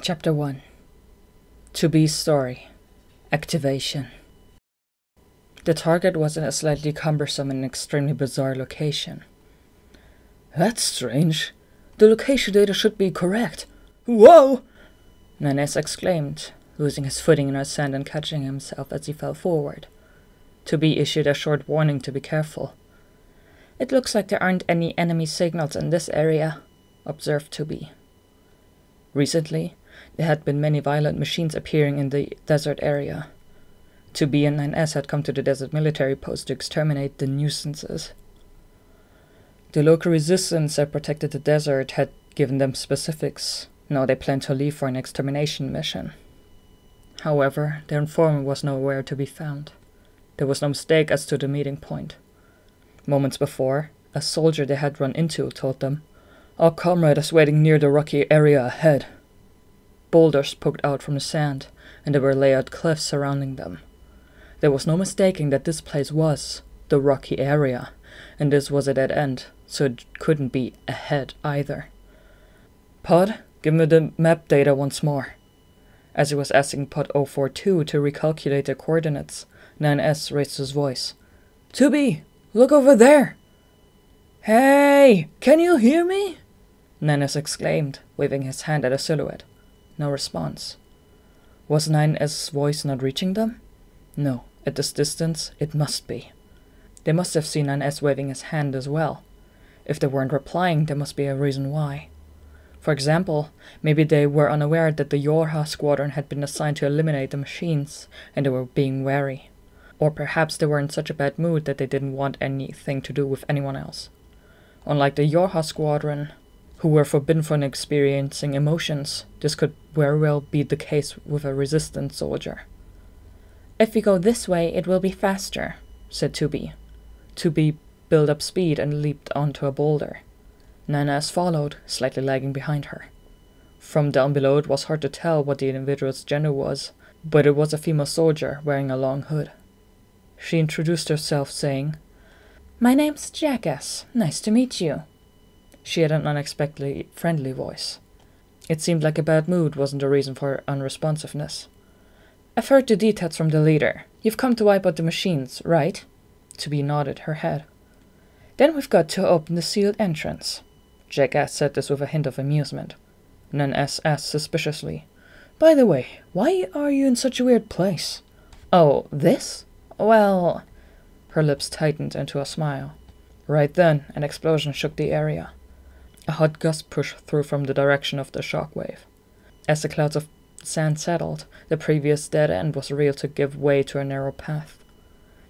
Chapter 1 2B's Story Activation. The target was in a slightly cumbersome and extremely bizarre location. That's strange. The location data should be correct. Whoa! NieR exclaimed, losing his footing in the sand and catching himself as he fell forward. 2B issued a short warning to be careful. "It looks like there aren't any enemy signals in this area," observed 2B. Recently, there had been many violent machines appearing in the desert area. 2B and NieR had come to the desert military post to exterminate the nuisances. The local resistance that protected the desert had given them specifics. Now they planned to leave for an extermination mission. However, their informant was nowhere to be found. There was no mistake as to the meeting point. Moments before, a soldier they had run into told them, "Our comrade is waiting near the rocky area ahead." Boulders poked out from the sand, and there were layered cliffs surrounding them. There was no mistaking that this place was the rocky area, and this was a dead end, so it couldn't be ahead either. "Pod, give me the map data once more." As he was asking Pod 042 to recalculate their coordinates, NieR raised his voice. 2B, look over there! Hey, can you hear me? NieR exclaimed, waving his hand at a silhouette. No response. Was NieR's voice not reaching them? No, at this distance, it must be. They must have seen NieR waving his hand as well. If they weren't replying, there must be a reason why. For example, maybe they were unaware that the Yorha squadron had been assigned to eliminate the machines, and they were being wary. Or perhaps they were in such a bad mood that they didn't want anything to do with anyone else. Unlike the Yorha squadron, who were forbidden from experiencing emotions, this could very well be the case with a resistance soldier. "If we go this way, it will be faster," said 2B. 2B built up speed and leaped onto a boulder. NieR followed, slightly lagging behind her. From down below it was hard to tell what the individual's gender was, but it was a female soldier wearing a long hood. She introduced herself, saying, "My name's Jackass. Nice to meet you." She had an unexpectedly friendly voice. It seemed like a bad mood wasn't the reason for her unresponsiveness. "I've heard the details from the leader. You've come to wipe out the machines, right?" 2B nodded her head. "Then we've got to open the sealed entrance." Jackass said this with a hint of amusement. NieR asked suspiciously, "By the way, why are you in such a weird place?" "Oh, this? Well..." Her lips tightened into a smile. Right then, an explosion shook the area. A hot gust pushed through from the direction of the shockwave. As the clouds of sand settled, the previous dead end was revealed to give way to a narrow path.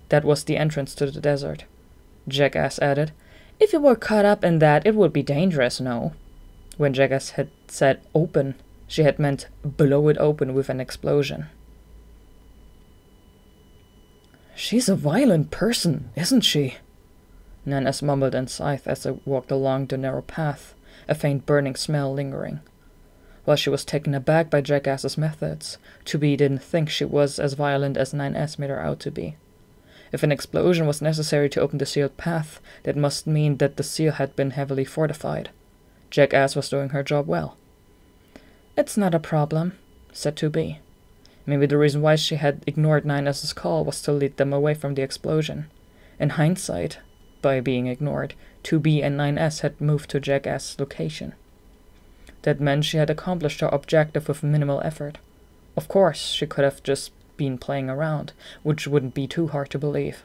That was the entrance to the desert. Jackass added, "If you were caught up in that, it would be dangerous, no?" When Jackass had said open, she had meant blow it open with an explosion. "She's a violent person, isn't she?" NieR mumbled and sighed as they walked along the narrow path, a faint burning smell lingering. While she was taken aback by Jackass's methods, 2B didn't think she was as violent as NieR made her out to be. If an explosion was necessary to open the sealed path, that must mean that the seal had been heavily fortified. Jackass was doing her job well. "It's not a problem," said 2B. Maybe the reason why she had ignored NieR's call was to lead them away from the explosion. In hindsight, by being ignored, 2B and NieR had moved to Jackass's location. That meant she had accomplished her objective with minimal effort. Of course, she could have just been playing around, which wouldn't be too hard to believe.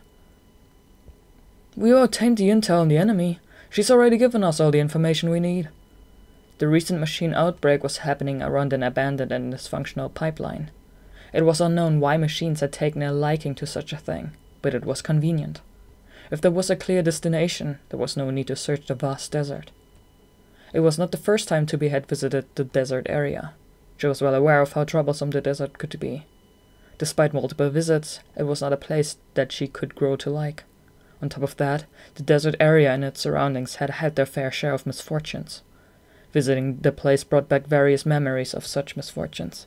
"We obtained the intel on the enemy. She's already given us all the information we need." The recent machine outbreak was happening around an abandoned and dysfunctional pipeline. It was unknown why machines had taken a liking to such a thing, but it was convenient. If there was a clear destination, there was no need to search the vast desert. It was not the first time 2B had visited the desert area. She was well aware of how troublesome the desert could be. Despite multiple visits, it was not a place that she could grow to like. On top of that, the desert area and its surroundings had had their fair share of misfortunes. Visiting the place brought back various memories of such misfortunes.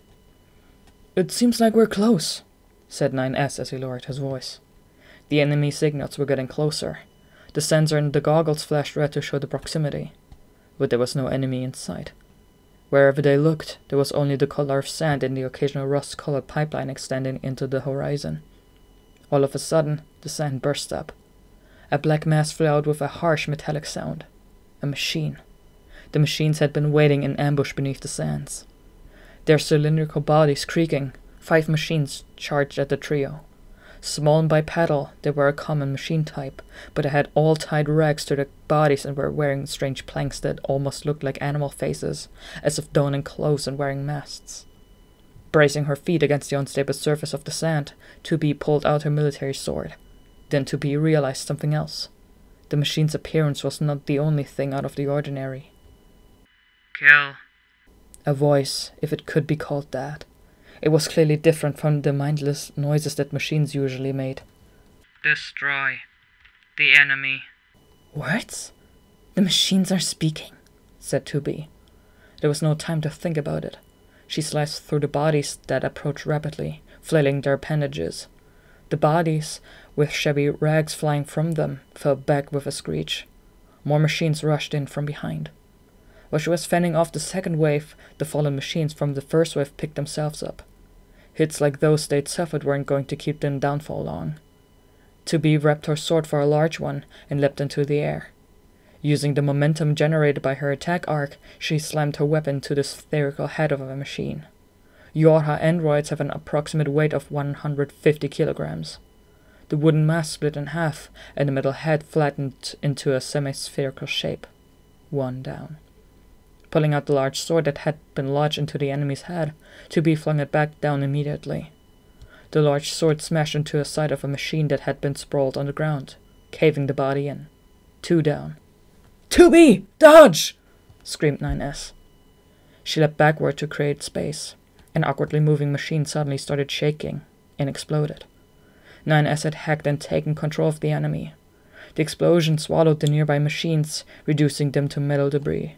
"It seems like we're close," said NieR as he lowered his voice. The enemy signals were getting closer. The sensor in the goggles flashed red to show the proximity, but there was no enemy in sight. Wherever they looked, there was only the color of sand and the occasional rust-colored pipeline extending into the horizon. All of a sudden, the sand burst up. A black mass flew out with a harsh metallic sound. A machine. The machines had been waiting in ambush beneath the sands. Their cylindrical bodies creaking, 5 machines charged at the trio. Small and bipedal, they were a common machine type, but they had all tied rags to their bodies and were wearing strange planks that almost looked like animal faces, as if donning clothes and wearing masks. Bracing her feet against the unstable surface of the sand, 2B pulled out her military sword. Then 2B realized something else. The machine's appearance was not the only thing out of the ordinary. Kill. A voice, if it could be called that. It was clearly different from the mindless noises that machines usually made. Destroy the enemy. Words? The machines are speaking, said 2B. There was no time to think about it. She sliced through the bodies that approached rapidly, flailing their appendages. The bodies, with shabby rags flying from them, fell back with a screech. More machines rushed in from behind. While she was fending off the second wave, the fallen machines from the first wave picked themselves up. Hits like those they'd suffered weren't going to keep them down for long. 2B wrapped her sword for a large one and leapt into the air. Using the momentum generated by her attack arc, she slammed her weapon to the spherical head of a machine. Yorha androids have an approximate weight of 150 kilograms. The wooden mass split in half, and the metal head flattened into a semi-spherical shape. 1 down. Pulling out the large sword that had been lodged into the enemy's head, 2B flung it back down immediately. The large sword smashed into the side of a machine that had been sprawled on the ground, caving the body in. 2 down. 2B! Dodge! Screamed 9S. She leapt backward to create space. An awkwardly moving machine suddenly started shaking and exploded. 9S had hacked and taken control of the enemy. The explosion swallowed the nearby machines, reducing them to metal debris.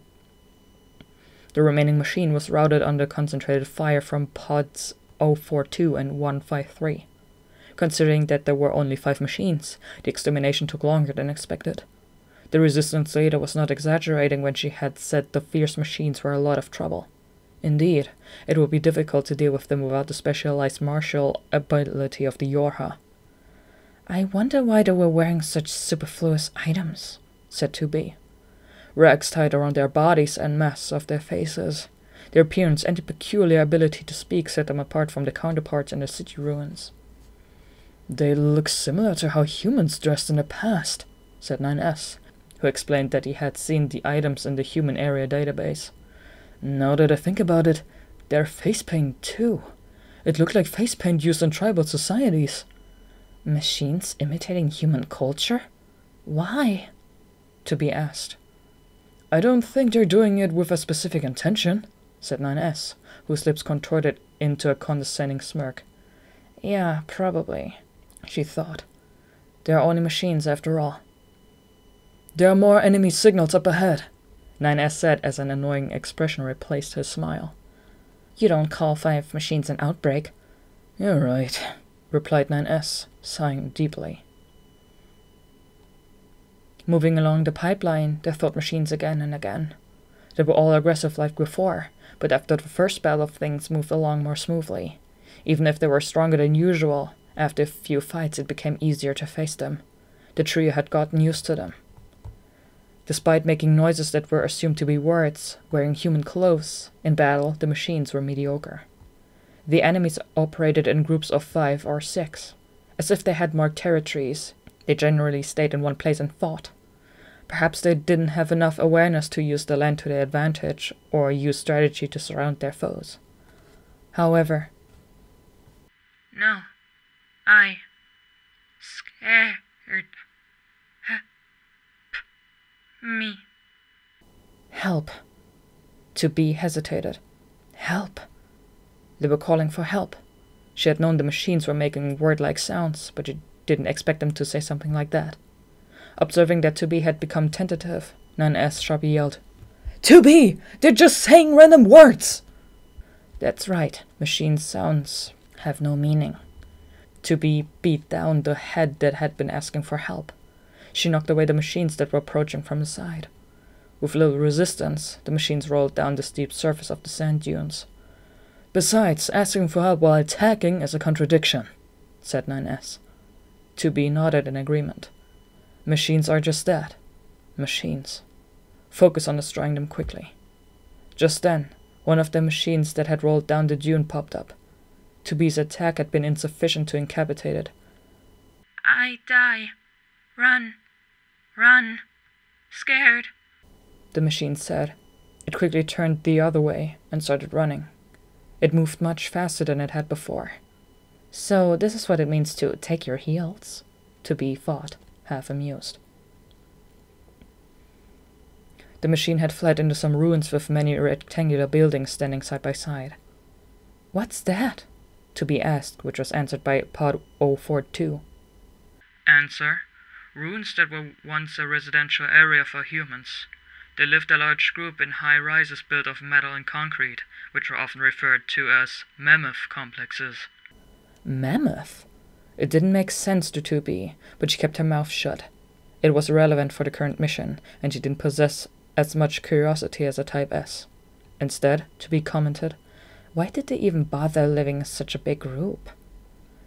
The remaining machine was routed under concentrated fire from pods 042 and 153. Considering that there were only 5 machines, the extermination took longer than expected. The resistance leader was not exaggerating when she had said the fierce machines were a lot of trouble. Indeed, it would be difficult to deal with them without the specialized martial ability of the Yorha. I wonder why they were wearing such superfluous items, said 2B. Rags tied around their bodies and masks off their faces. Their appearance and the peculiar ability to speak set them apart from the counterparts in the city ruins. They look similar to how humans dressed in the past, said 9S, who explained that he had seen the items in the human area database. Now that I think about it, they're face paint too. It looked like face paint used in tribal societies. Machines imitating human culture? Why? To be asked. I don't think they're doing it with a specific intention, said 9S, whose lips contorted into a condescending smirk. Yeah, probably, she thought. They're only machines after all. There are more enemy signals up ahead, 9S said as an annoying expression replaced his smile. You don't call 5 machines an outbreak. You're right, replied 9S, sighing deeply. Moving along the pipeline, they fought machines again and again. They were all aggressive like before, but after the first battle things moved along more smoothly. Even if they were stronger than usual, after a few fights it became easier to face them. The trio had gotten used to them. Despite making noises that were assumed to be words, wearing human clothes, in battle the machines were mediocre. The enemies operated in groups of 5 or 6. As if they had marked territories, they generally stayed in one place and fought. Perhaps they didn't have enough awareness to use the land to their advantage, or use strategy to surround their foes. However... No, I... scared... me. Help. 2B hesitated. Help. They were calling for help. She had known the machines were making word-like sounds, but she didn't expect them to say something like that. Observing that 2B had become tentative, 9S sharply yelled, 2B! They're just saying random words! That's right, machine sounds have no meaning. 2B beat down the head that had been asking for help. She knocked away the machines that were approaching from the side. With little resistance, the machines rolled down the steep surface of the sand dunes. "Besides, asking for help while attacking is a contradiction," said 9S. 2B nodded in agreement. Machines are just that. Machines. Focus on destroying them quickly. Just then, one of the machines that had rolled down the dune popped up. 2B's attack had been insufficient to incapacitate it. "I die. Run. Run. Scared," the machine said. It quickly turned the other way and started running. It moved much faster than it had before. "So this is what it means to take your heels," 2B thought, half amused. The machine had fled into some ruins with many rectangular buildings standing side by side. "What's that?" 2B asked, which was answered by Pod 042. Answer: ruins that were once a residential area for humans. They lived a large group in high rises built of metal and concrete, which were often referred to as mammoth complexes. Mammoth? It didn't make sense to 2B, but she kept her mouth shut. It was irrelevant for the current mission, and she didn't possess as much curiosity as a Type S. Instead, 2B commented, "Why did they even bother living in such a big group?"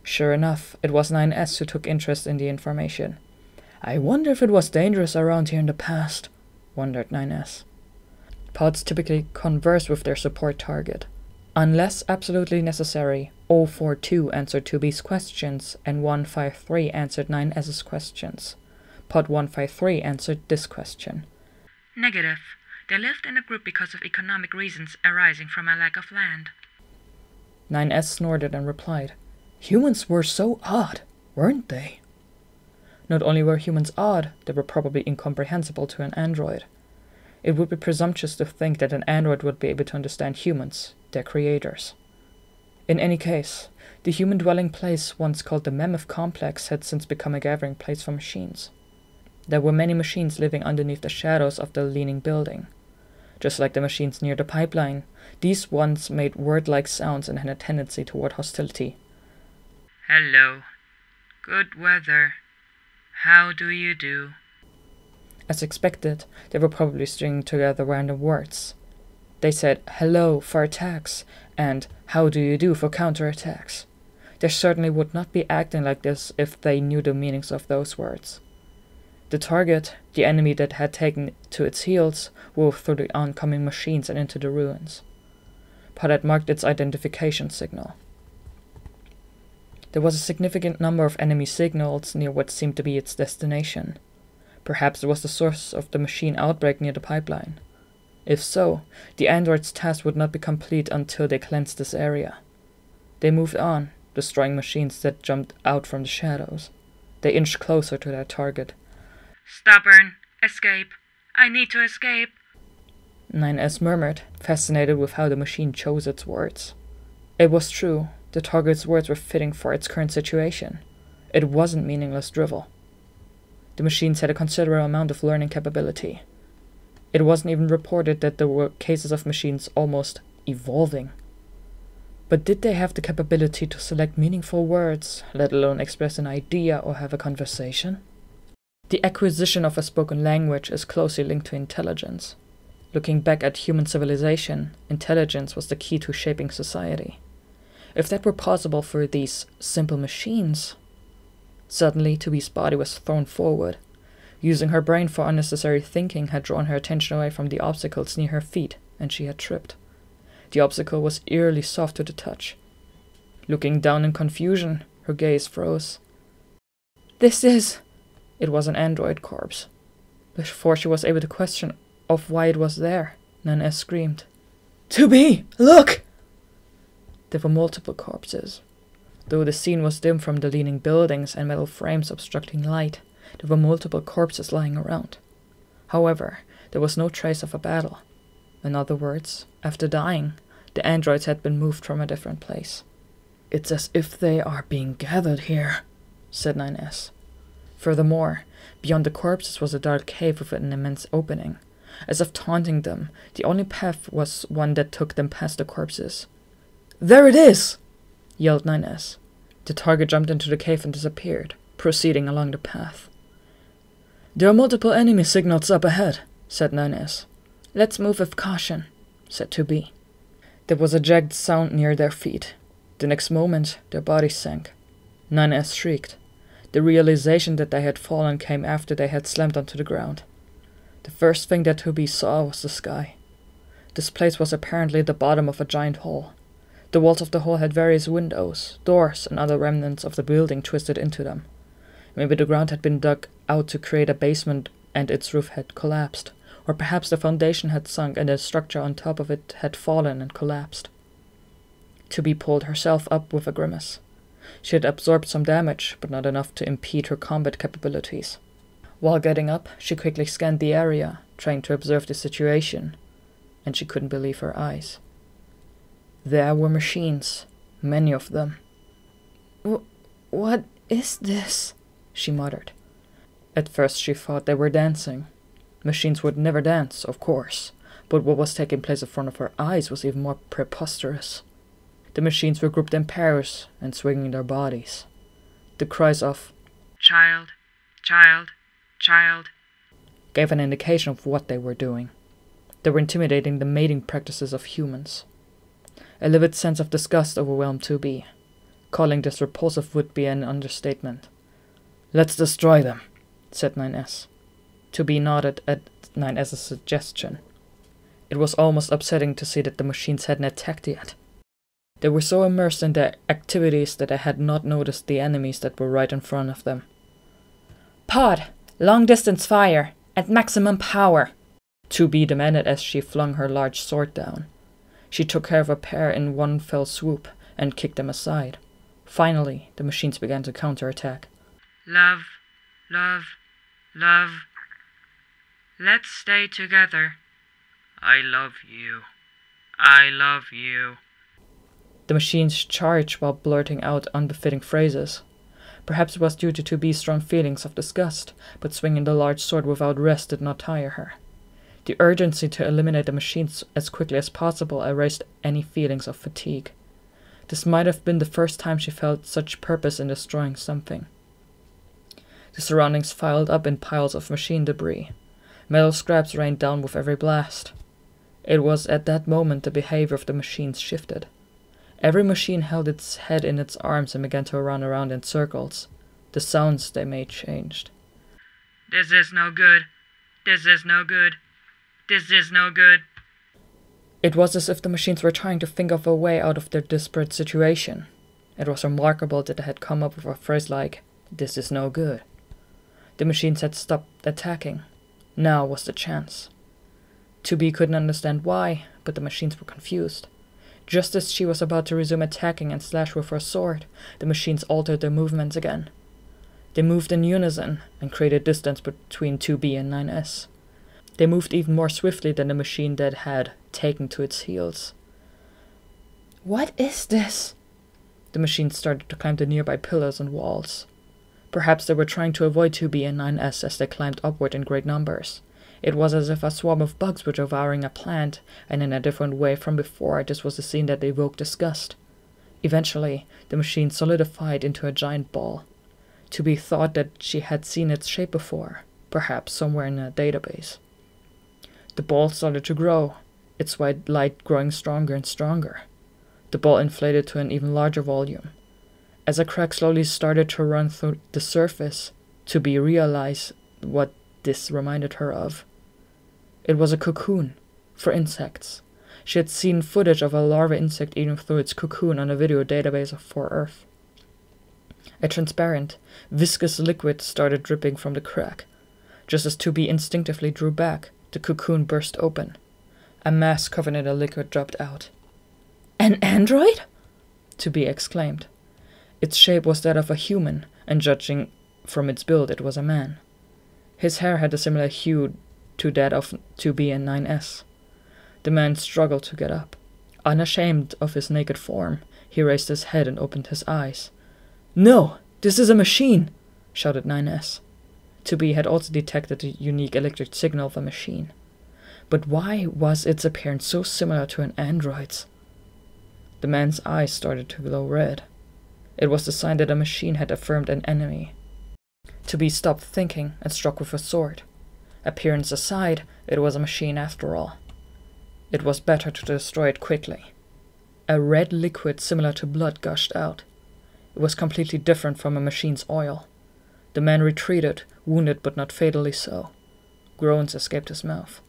Sure enough, it was 9S who took interest in the information. "I wonder if it was dangerous around here in the past," wondered 9S. Pods typically converse with their support target. Unless absolutely necessary, 042 answered 2B's questions, and 153 answered 9S's questions. Pod 153 answered this question. Negative. They lived in a group because of economic reasons arising from a lack of land. 9S snorted and replied, "Humans were so odd, weren't they?" Not only were humans odd, they were probably incomprehensible to an android. It would be presumptuous to think that an android would be able to understand humans, their creators. In any case, the human-dwelling place once called the Mammoth Complex had since become a gathering place for machines. There were many machines living underneath the shadows of the leaning building. Just like the machines near the pipeline, these ones made word-like sounds and had a tendency toward hostility. Hello. Good weather. How do you do? As expected, they were probably stringing together random words. They said hello for attacks and how do you do for counterattacks. They certainly would not be acting like this if they knew the meanings of those words. The target, the enemy that had taken to its heels, wove through the oncoming machines and into the ruins. Pod had marked its identification signal. There was a significant number of enemy signals near what seemed to be its destination. Perhaps it was the source of the machine outbreak near the pipeline. If so, the android's task would not be complete until they cleansed this area. They moved on, destroying machines that jumped out from the shadows. They inched closer to their target. Stubborn. Escape. I need to escape. 9S murmured, fascinated with how the machine chose its words. It was true, the target's words were fitting for its current situation. It wasn't meaningless drivel. The machines had a considerable amount of learning capability. It wasn't even reported that there were cases of machines almost evolving. But did they have the capability to select meaningful words, let alone express an idea or have a conversation? The acquisition of a spoken language is closely linked to intelligence. Looking back at human civilization, intelligence was the key to shaping society. If that were possible for these simple machines... Suddenly, 2B's body was thrown forward. Using her brain for unnecessary thinking had drawn her attention away from the obstacles near her feet, and she had tripped. The obstacle was eerily soft to the touch. Looking down in confusion, her gaze froze. "This is..." It was an android corpse. Before she was able to question of why it was there, 9S screamed, "2B, look!" There were multiple corpses. Though the scene was dim from the leaning buildings and metal frames obstructing light, there were multiple corpses lying around. However, there was no trace of a battle. In other words, after dying, the androids had been moved from a different place. "It's as if they are being gathered here," said 9S. Furthermore, beyond the corpses was a dark cave with an immense opening. As if taunting them, the only path was one that took them past the corpses. "There it is!" yelled 9S. The target jumped into the cave and disappeared, proceeding along the path. "There are multiple enemy signals up ahead," said 9S. Let's move with caution, said 2B. There was a jagged sound near their feet. The next moment, their bodies sank. 9S shrieked. The realization that they had fallen came after they had slammed onto the ground. The first thing that 2B saw was the sky. This place was apparently the bottom of a giant hole. The walls of the hole had various windows, doors, and other remnants of the building twisted into them. Maybe the ground had been dug out to create a basement and its roof had collapsed, or perhaps the foundation had sunk and the structure on top of it had fallen and collapsed. 2B pulled herself up with a grimace. She had absorbed some damage, but not enough to impede her combat capabilities. While getting up, she quickly scanned the area, trying to observe the situation, and she couldn't believe her eyes. There were machines, many of them. What is this? She muttered. At first she thought they were dancing. Machines would never dance, of course, but what was taking place in front of her eyes was even more preposterous. The machines were grouped in pairs and swinging their bodies. The cries of "Child, child, child," gave an indication of what they were doing. They were intimidating the mating practices of humans. A livid sense of disgust overwhelmed 2B. Calling this repulsive would be an understatement. Let's destroy them, said 9S. 2B nodded at 9S's suggestion. It was almost upsetting to see that the machines hadn't attacked yet. They were so immersed in their activities that they had not noticed the enemies that were right in front of them. Pod! Long-distance fire! At maximum power! 2B demanded as she flung her large sword down. She took care of a pair in one fell swoop and kicked them aside. Finally, the machines began to counterattack. Love, love, love. Let's stay together. I love you. I love you. The machines charged while blurting out unbefitting phrases. Perhaps it was due to 2B's strong feelings of disgust, but swinging the large sword without rest did not tire her. The urgency to eliminate the machines as quickly as possible erased any feelings of fatigue. This might have been the first time she felt such purpose in destroying something. The surroundings piled up in piles of machine debris. Metal scraps rained down with every blast. It was at that moment the behavior of the machines shifted. Every machine held its head in its arms and began to run around in circles. The sounds they made changed. This is no good. This is no good. This is no good. It was as if the machines were trying to think of a way out of their desperate situation. It was remarkable that they had come up with a phrase like, "This is no good." The machines had stopped attacking. Now was the chance. 2B couldn't understand why, but the machines were confused. Just as she was about to resume attacking and slash with her sword, the machines altered their movements again. They moved in unison and created distance between 2B and 9S. They moved even more swiftly than the machine that had taken to its heels. What is this? The machines started to climb the nearby pillars and walls. Perhaps they were trying to avoid 2B and 9S as they climbed upward in great numbers. It was as if a swarm of bugs were devouring a plant, and in a different way from before, this was a scene that evoked disgust. Eventually, the machine solidified into a giant ball. 2B thought that she had seen its shape before, perhaps somewhere in a database. The ball started to grow, its white light growing stronger and stronger. The ball inflated to an even larger volume. As a crack slowly started to run through the surface, 2B realized what this reminded her of. It was a cocoon for insects. She had seen footage of a larva insect eating through its cocoon on a video database for Earth. A transparent, viscous liquid started dripping from the crack. Just as 2B instinctively drew back, the cocoon burst open. A mass covered in the liquid dropped out. An android? 2B exclaimed. Its shape was that of a human, and judging from its build, it was a man. His hair had a similar hue to that of 2B and 9S. The man struggled to get up. Unashamed of his naked form, he raised his head and opened his eyes. "No! This is a machine!" shouted 9S. 2B had also detected the unique electric signal of a machine. But why was its appearance so similar to an android's? The man's eyes started to glow red. It was the sign that a machine had affirmed an enemy. 2B stopped thinking and struck with a sword. Appearance aside, it was a machine after all. It was better to destroy it quickly. A red liquid similar to blood gushed out. It was completely different from a machine's oil. The man retreated, wounded but not fatally so. Groans escaped his mouth.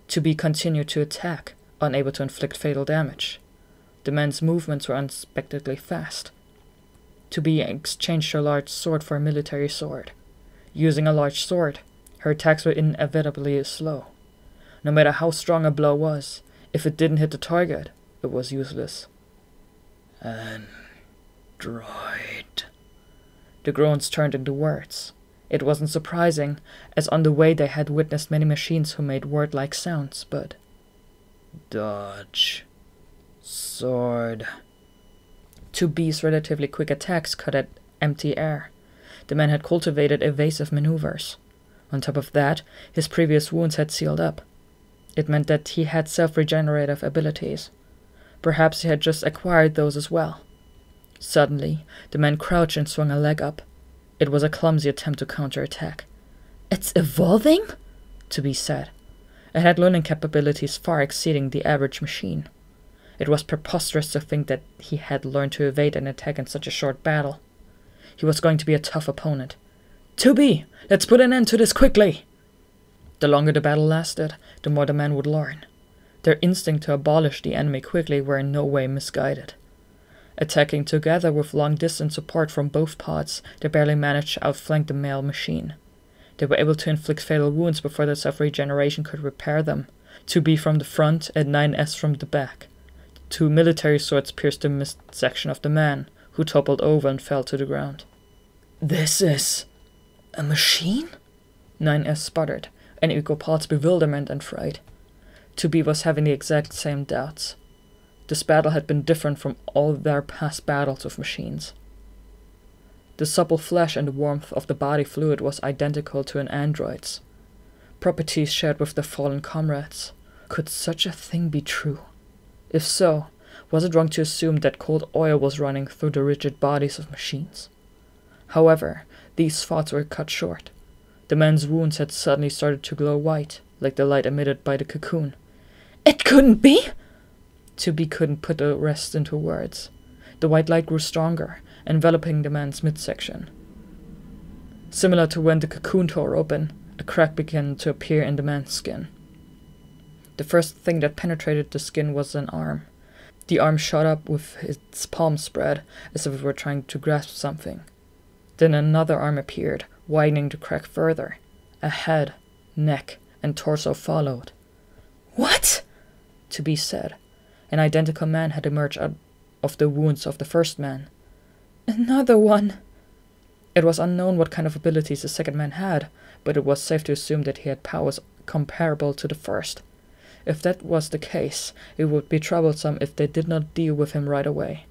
2B continued to attack, unable to inflict fatal damage. The man's movements were unexpectedly fast. 2B exchanged her large sword for a military sword. Using a large sword, her attacks were inevitably slow. No matter how strong a blow was, if it didn't hit the target, it was useless. Android. The groans turned into words. It wasn't surprising, as on the way they had witnessed many machines who made word-like sounds, but... Dodge. Sword. 2B's relatively quick attacks cut at empty air. The man had cultivated evasive maneuvers. On top of that, his previous wounds had sealed up. It meant that he had self-regenerative abilities. Perhaps he had just acquired those as well. Suddenly, the man crouched and swung a leg up. It was a clumsy attempt to counterattack. "It's evolving?" 2B said. It had learning capabilities far exceeding the average machine. It was preposterous to think that he had learned to evade an attack in such a short battle. He was going to be a tough opponent. 2B, let's put an end to this quickly! The longer the battle lasted, the more the man would learn. Their instinct to abolish the enemy quickly were in no way misguided. Attacking together with long-distance support from both pods, they barely managed to outflank the male machine. They were able to inflict fatal wounds before the self-regeneration could repair them, 2B from the front and 9S from the back. 2 military swords pierced the midsection of the man, who toppled over and fell to the ground. "This is... a machine?" 9S sputtered, in equal parts bewilderment and fright. 2B was having the exact same doubts. This battle had been different from all their past battles with machines. The supple flesh and the warmth of the body fluid was identical to an android's. Properties shared with their fallen comrades. Could such a thing be true? If so, was it wrong to assume that cold oil was running through the rigid bodies of machines? However, these thoughts were cut short. The man's wounds had suddenly started to glow white, like the light emitted by the cocoon. "It couldn't be!" 2B couldn't put the rest into words. The white light grew stronger, enveloping the man's midsection. Similar to when the cocoon tore open, a crack began to appear in the man's skin. The first thing that penetrated the skin was an arm. The arm shot up with its palm spread, as if it were trying to grasp something. Then another arm appeared, widening the crack further. A head, neck, and torso followed. "What?" 2B said. An identical man had emerged out of the wounds of the first man. "Another one." It was unknown what kind of abilities the second man had, but it was safe to assume that he had powers comparable to the first. If that was the case, it would be troublesome if they did not deal with him right away.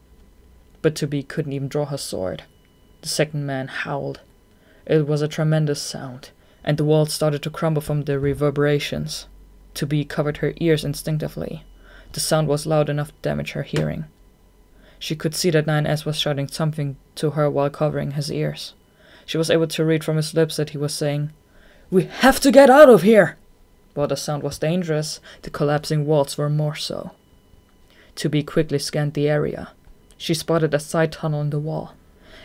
But 2B couldn't even draw her sword. The second man howled. It was a tremendous sound, and the walls started to crumble from the reverberations. 2B covered her ears instinctively. The sound was loud enough to damage her hearing. She could see that 9S was shouting something to her while covering his ears. She was able to read from his lips that he was saying, "We have to get out of here!" While the sound was dangerous, the collapsing walls were more so. 2B quickly scanned the area. She spotted a side tunnel in the wall.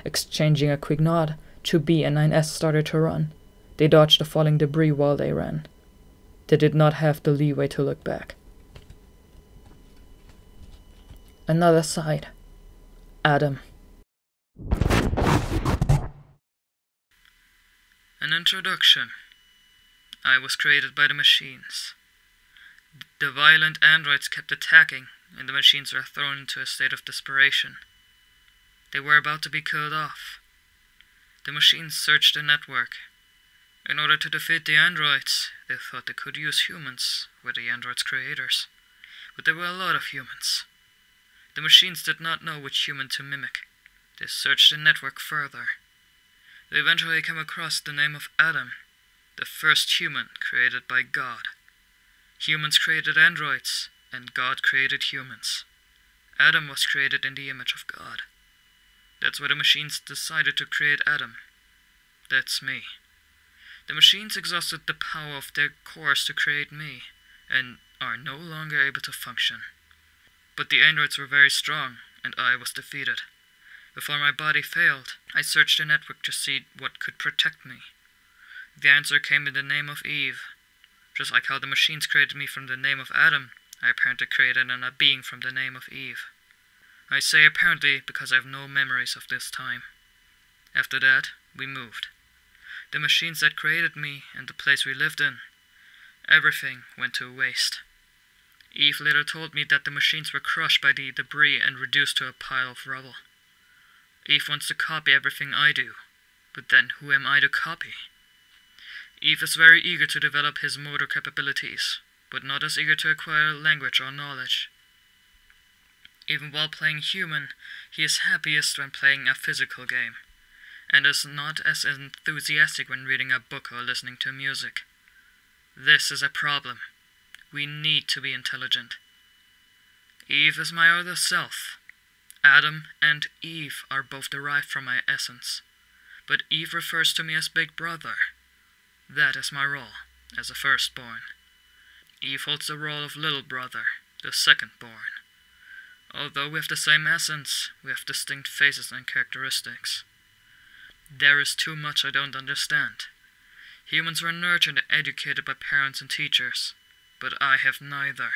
Exchanging a quick nod, 2B and 9S started to run. They dodged the falling debris while they ran. They did not have the leeway to look back. Another side. Adam. An introduction. I was created by the machines. The violent androids kept attacking, and the machines were thrown into a state of desperation. They were about to be killed off. The machines searched the network. In order to defeat the androids, they thought they could use humans, were the androids' creators. But there were a lot of humans. The machines did not know which human to mimic. They searched the network further. They eventually came across the name of Adam, the first human created by God. Humans created androids, and God created humans. Adam was created in the image of God. That's why the machines decided to create Adam. That's me. The machines exhausted the power of their cores to create me, and are no longer able to function. But the androids were very strong, and I was defeated. Before my body failed, I searched the network to see what could protect me. The answer came in the name of Eve. Just like how the machines created me from the name of Adam, I apparently created a being from the name of Eve. I say apparently because I have no memories of this time. After that, we moved. The machines that created me and the place we lived in, everything went to waste. Eve later told me that the machines were crushed by the debris and reduced to a pile of rubble. Eve wants to copy everything I do, but then who am I to copy? Eve is very eager to develop his motor capabilities, but not as eager to acquire language or knowledge. Even while playing human, he is happiest when playing a physical game, and is not as enthusiastic when reading a book or listening to music. This is a problem. We need to be intelligent. Eve is my other self. Adam and Eve are both derived from my essence, but Eve refers to me as Big Brother. That is my role, as a firstborn. Eve holds the role of Little Brother, the secondborn. Although we have the same essence, we have distinct faces and characteristics. There is too much I don't understand. Humans were nurtured and educated by parents and teachers, but I have neither.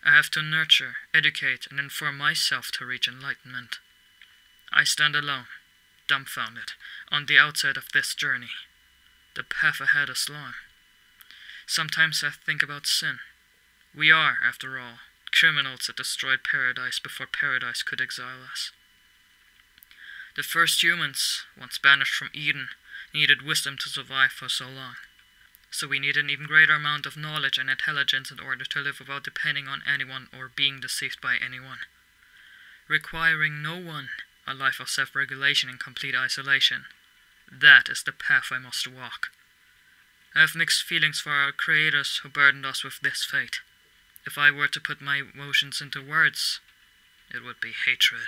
I have to nurture, educate, and inform myself to reach enlightenment. I stand alone, dumbfounded, on the outside of this journey. The path ahead is long. Sometimes I think about sin. We are, after all, criminals that destroyed paradise before paradise could exile us. The first humans, once banished from Eden, needed wisdom to survive for so long. So we need an even greater amount of knowledge and intelligence in order to live without depending on anyone or being deceived by anyone. Requiring no one a life of self-regulation and complete isolation. That is the path I must walk. I have mixed feelings for our creators who burdened us with this fate. If I were to put my emotions into words, it would be hatred.